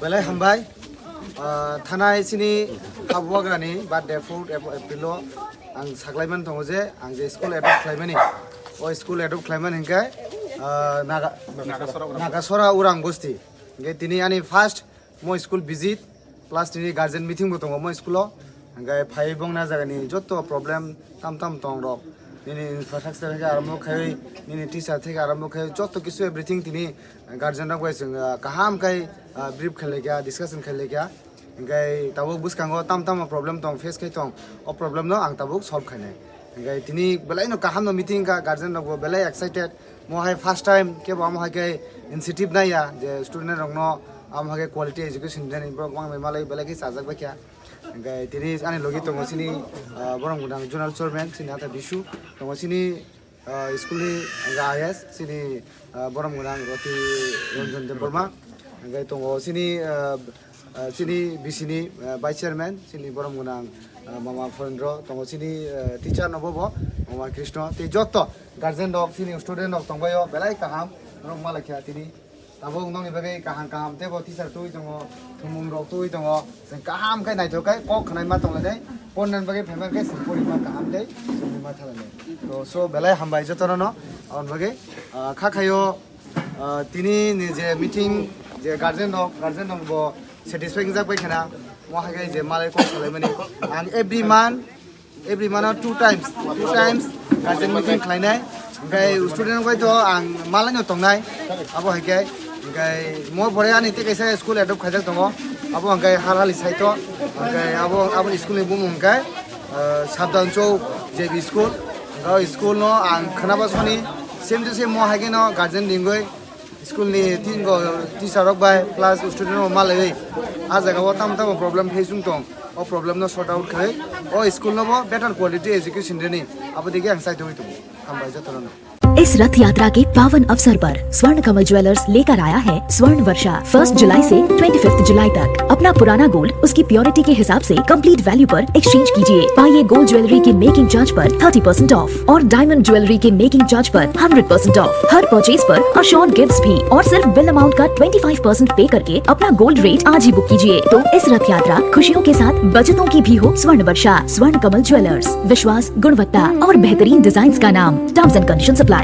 Belai hambai Thana sini habwagrani birthday food Aprilo ang saklaiman tongo je ang je school adopt klaimani o school adopt klaiman hingkai Nagasora urang bosti ngai tini ani first mo school visit plus tini guardian meeting bo tongo mo school o ngai phai bong na jagani jotto problem tam tong rok nini infrastructure থেকে আরম্ভ খাই nini teacher থেকে আরম্ভ খাই যত কিছু everything তিনি guardian রাক কইছেন কাহাম কাই ব্রিফ খেলে গিয়া ডিসকাশন খেলে গিয়া গাই তাবো বুসকাঙ্গো তাম প্রবলেম তং ফেস খাই তং ও প্রবলেম ন আং তাবো সলভ খাইনাই গাই তিনি বেলাই ন কাহাম ন মিটিং কা গার্জিয়ান রাক বেলাই এক্সাইটেড মো হাই ফার্স্ট টাইম কে বাম হাই কে ইনসিটিভ নাইয়া যে স্টুডেন্ট রং ন আম হাই কোয়ালিটি এডুকেশন দেন ইব্রক বাং মেমালাই বেলাই কি সাজাক বাকিয়া Gai tini ane logi tongo sini borong gudang journal chairman sini ata bisu tongo sini school ni IS sini borong gudang roti Ranjan Deborma gai tongo sini bisini vice chairman sini borong gudang Mama Frendro tongo sini teacher nobobo Mama Krishna ti jotto guardian dok sini student dok tongbayo belai kaham rong malakya tini Tabung nong ni bagai kaham tebo teacher tu tongo thumung rok tu tongo sen kaham kai nai thokai kok khnai ma tong lai pon nan bagai pheman kai simpuri ma kaham dei sumi ma thalane to so belai hambai jotono no on bagai kha khayo tini ni je meeting je guardian dok bo satisfying jak bai khana mo hagai je malai ko khalai mani and every month two times guardian meeting khlainai gai student ko to ang malai no tongnai abo hagai Gai mo pore ani te kaisa school adopt khajak tongo abo gai halali saito gai abo school ni bum gai sabdan chou JB school gai school no ang khanaba soni same to same mo hage no guardian dingoi school ni tingo teacher rok bai plus student no malai a jaga bo tam problem facing tong o problem no sort out khai o school no bo better quality education deni abo dike ang saito hoito hambai jatoro इस रथ यात्रा के पावन अवसर पर स्वर्ण कमल jewellers लेकर आया है स्वर्ण वर्षा 1 जुलाई से 25 जुलाई तक। अपना पुराना गोल्ड उसकी प्योरिटी के हिसाब से कंप्लीट वैल्यू पर एक्सचेंज कीजिए। पाइए गोल्ड ज्वेलरी के मेकिंग चार्ज पर 30% ऑफ और डायमंड ज्वेलरी के मेकिंग चार्ज पर 100% ऑफ। हर परचेज पर अश्योर्ड गिफ्ट्स भी और सिर्फ बिल अमाउंट का 25% पे करके अपना गोल्ड रेट आज ही बुक कीजिए। तो इस रथ यात्रा खुशियों के साथ बचतों की भी हो। स्वर्ण वर्षा स्वर्ण कमल ज्वेलर्स, विश्वास, गुणवत्ता और बेहतरीन डिजाइन का नाम। Terms and condition apply.